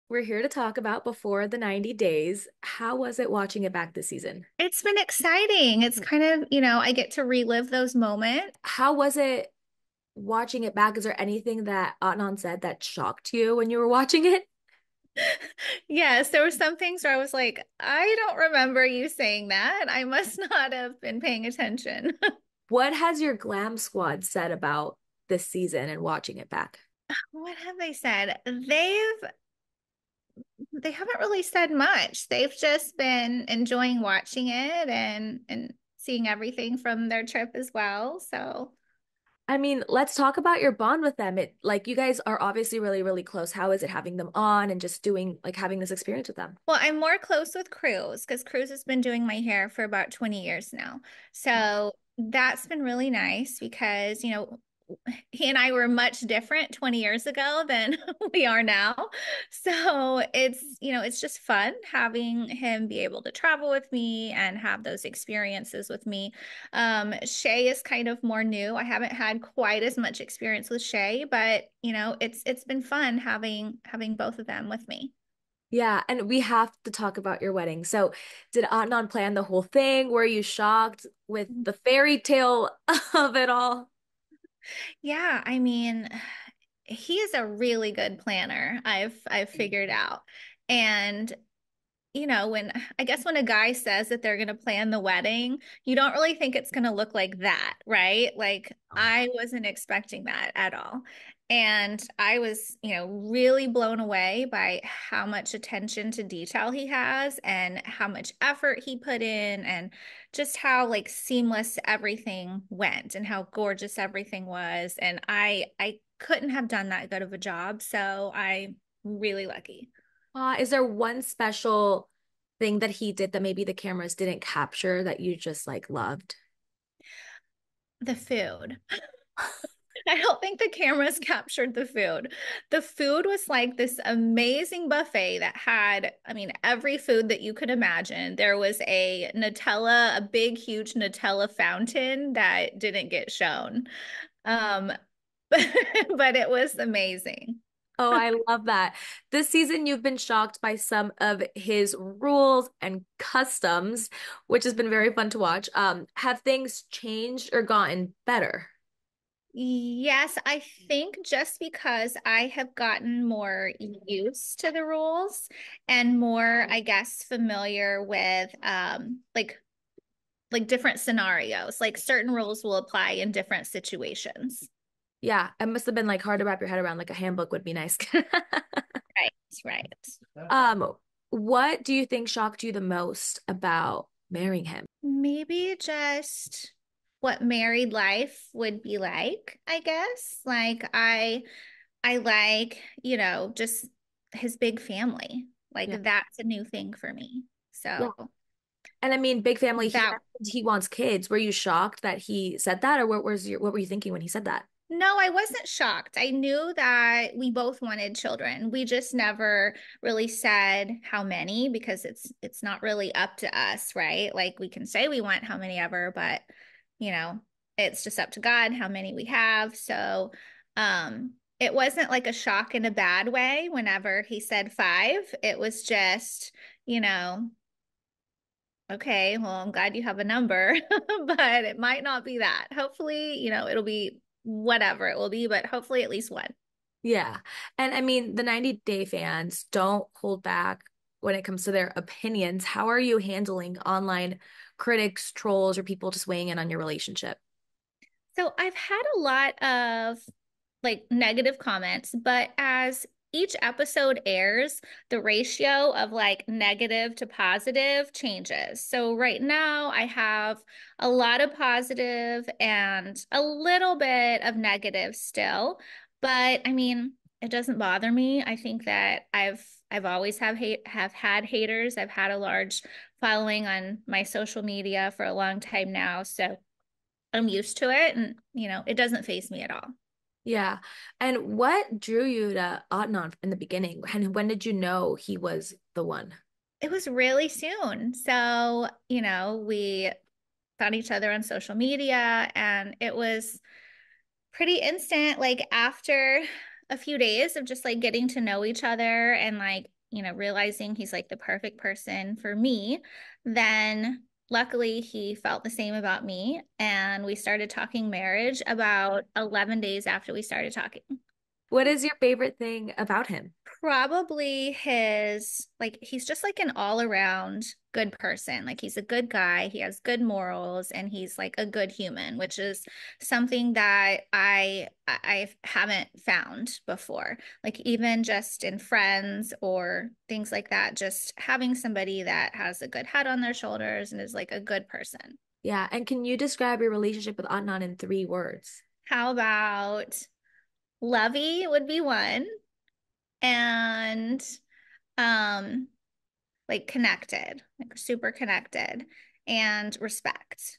We're here to talk about Before the 90 Days. How was it watching it back this season? It's been exciting. It's kind of, I get to relive those moments. How was it watching it back? Is there anything that Adnan said that shocked you when you were watching it? Yes, there were some things where I was like, I don't remember you saying that. I must not have been paying attention. What has your glam squad said about this season and watching it back? What have they said? They haven't really said much. They've just been enjoying watching it and seeing everything from their trip as well. So, I mean, let's talk about your bond with them. It like you guys are obviously really, really close. How is it having them on and just doing like having this experience with them? well, I'm more close with Cruz because Cruz has been doing my hair for about 20 years now. So that's been really nice because, he and I were much different 20 years ago than we are now. So it's just fun having him be able to travel with me and have those experiences with me. Shay is kind of more new. I haven't had quite as much experience with Shay, but it's been fun having both of them with me. Yeah, and we have to talk about your wedding. So, did Adnan plan the whole thing? Were you shocked with the fairy tale of it all? Yeah, I mean, he is a really good planner. I've figured out. And when I guess when a guy says that they're going to plan the wedding, you don't really think it's going to look like that, right? Like I wasn't expecting that at all. And I was, really blown away by how much attention to detail he has and how much effort he put in and just how like seamless everything went and how gorgeous everything was. And I couldn't have done that good of a job, so I'm really lucky. Is there one special thing that he did that maybe the cameras didn't capture that you just like loved? The food. I don't think the cameras captured the food. The food was like this amazing buffet that had, I mean, every food that you could imagine. There was a big, huge Nutella fountain that didn't get shown. Um, but it was amazing. Oh, I love that. This season, you've been shocked by some of his rules and customs, which has been very fun to watch. Have things changed or gotten better? Yes, I think just because I have gotten more used to the rules and more, I guess, familiar with like different scenarios. Like certain rules will apply in different situations. Yeah, it must have been like hard to wrap your head around. Like a handbook would be nice. Right, right. Um, what do you think shocked you the most about marrying him? Maybe just what married life would be like, I guess. I like, just his big family. Like Yeah. that's a new thing for me. Yeah. So And I mean, big family, he that mentioned he wants kids. Were you shocked that he said that, or what were you thinking when he said that? no, I wasn't shocked. I knew that we both wanted children. We just never really said how many because it's not really up to us, right? Like we can say we want how many ever, but you know, it's just up to God how many we have. So, it wasn't like a shock in a bad way whenever he said five. It was just, you know, okay, well, I'm glad you have a number, but it might not be that. Hopefully, it'll be whatever it will be, but hopefully at least one. Yeah. And I mean, the 90 Day fans don't hold back when it comes to their opinions. How are you handling online critics, trolls, or people just weighing in on your relationship? So I've had a lot of like negative comments, but as each episode airs, the ratio of like negative to positive changes. So right now I have a lot of positive and a little bit of negative still, but I mean, it doesn't bother me. I think that I've always have had haters. I've had a large following on my social media for a long time now, so I'm used to it and it doesn't faze me at all. Yeah. And what drew you to Adnan in the beginning? And when did you know he was the one? It was really soon. So, we found each other on social media and it was pretty instant. Like after a few days of just like getting to know each other and like realizing he's like the perfect person for me, then luckily he felt the same about me. And we started talking marriage about 11 days after we started talking. What is your favorite thing about him? Probably his, like, he's just like an all around good person. Like, he's a good guy, he has good morals, and he's like a good human, which is something that I haven't found before. Like, even just in friends or things like that, just having somebody that has a good head on their shoulders and is like a good person. Yeah, and can you describe your relationship with Adnan in 3 words? How about lovey would be one, and um like connected, like super connected, and respect.